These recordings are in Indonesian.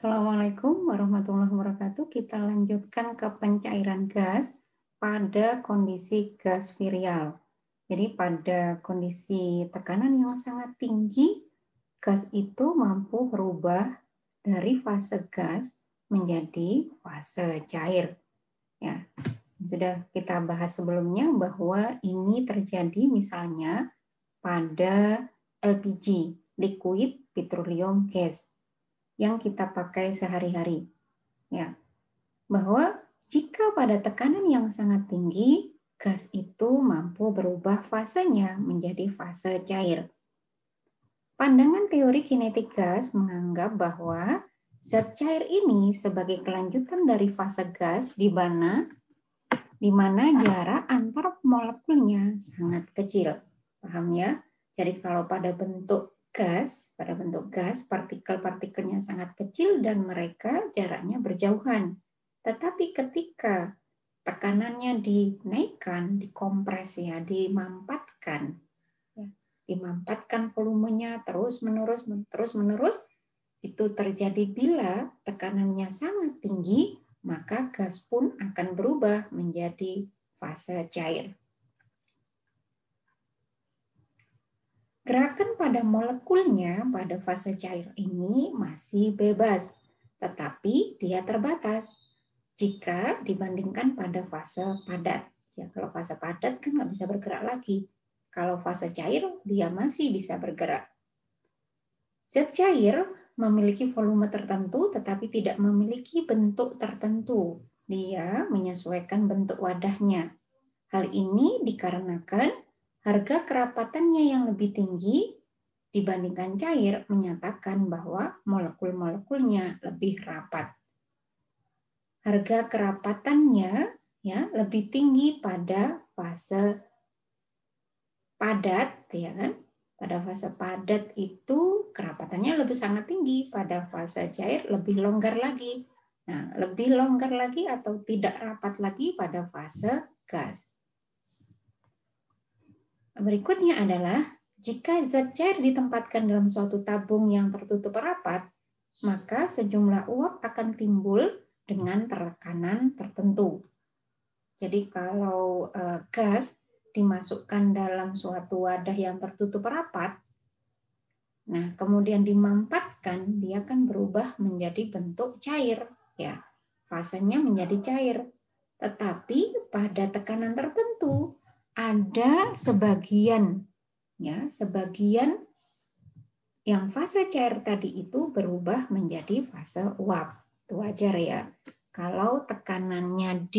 Assalamualaikum warahmatullahi wabarakatuh. Kita lanjutkan ke pencairan gas pada kondisi gas virial. Jadi pada kondisi tekanan yang sangat tinggi, gas itu mampu berubah dari fase gas menjadi fase cair. Ya, sudah kita bahas sebelumnya bahwa ini terjadi misalnya pada LPG, liquid petroleum gas, yang kita pakai sehari-hari. Ya, bahwa jika pada tekanan yang sangat tinggi, gas itu mampu berubah fasenya menjadi fase cair. Pandangan teori kinetik gas menganggap bahwa zat cair ini sebagai kelanjutan dari fase gas di mana jarak antar molekulnya sangat kecil. Paham ya? Jadi kalau pada bentuk gas, partikel-partikelnya sangat kecil dan mereka jaraknya berjauhan. Tetapi ketika tekanannya dinaikkan, dikompres ya, dimampatkan volumenya terus-menerus, itu terjadi bila tekanannya sangat tinggi, maka gas pun akan berubah menjadi fase cair. Gerakan pada molekulnya pada fase cair ini masih bebas, tetapi dia terbatas jika dibandingkan pada fase padat. Ya, kalau fase padat kan nggak bisa bergerak lagi. Kalau fase cair, dia masih bisa bergerak. Zat cair memiliki volume tertentu, tetapi tidak memiliki bentuk tertentu. Dia menyesuaikan bentuk wadahnya. Hal ini dikarenakan harga kerapatannya yang lebih tinggi dibandingkan cair menyatakan bahwa molekul-molekulnya lebih rapat. Harga kerapatannya ya lebih tinggi pada fase padat, ya kan? Pada fase padat itu kerapatannya lebih sangat tinggi, pada fase cair lebih longgar lagi. Nah, lebih longgar lagi atau tidak rapat lagi pada fase gas. Berikutnya adalah jika zat cair ditempatkan dalam suatu tabung yang tertutup rapat, maka sejumlah uap akan timbul dengan tekanan tertentu. Jadi kalau gas dimasukkan dalam suatu wadah yang tertutup rapat, nah kemudian dimampatkan, dia akan berubah menjadi bentuk cair, ya, fasenya menjadi cair. Tetapi pada tekanan tertentu ada sebagian yang fase cair tadi itu berubah menjadi fase uap. Itu wajar ya. Kalau tekanannya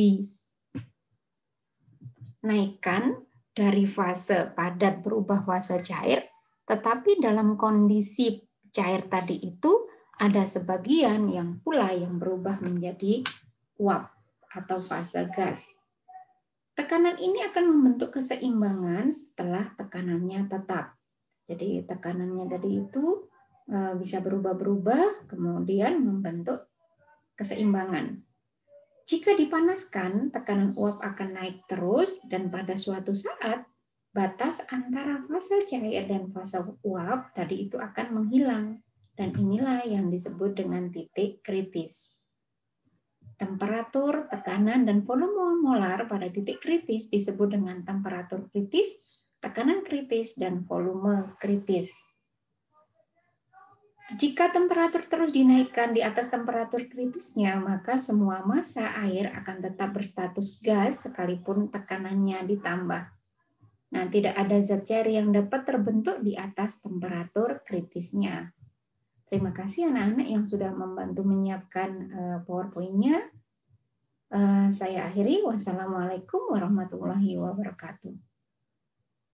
dinaikkan dari fase padat berubah fase cair, tetapi dalam kondisi cair tadi itu ada sebagian yang berubah menjadi uap atau fase gas. Tekanan ini akan membentuk keseimbangan setelah tekanannya tetap. Jadi tekanannya tadi itu bisa berubah-berubah, kemudian membentuk keseimbangan. Jika dipanaskan, tekanan uap akan naik terus dan pada suatu saat batas antara fase cair dan fase uap tadi itu akan menghilang. Dan inilah yang disebut dengan titik kritis. Temperatur, tekanan, dan volume molar pada titik kritis disebut dengan temperatur kritis, tekanan kritis, dan volume kritis. Jika temperatur terus dinaikkan di atas temperatur kritisnya, maka semua massa air akan tetap berstatus gas sekalipun tekanannya ditambah. Nah, tidak ada zat cair yang dapat terbentuk di atas temperatur kritisnya. Terima kasih anak-anak yang sudah membantu menyiapkan PowerPoint-nya. Saya akhiri. Wassalamualaikum warahmatullahi wabarakatuh.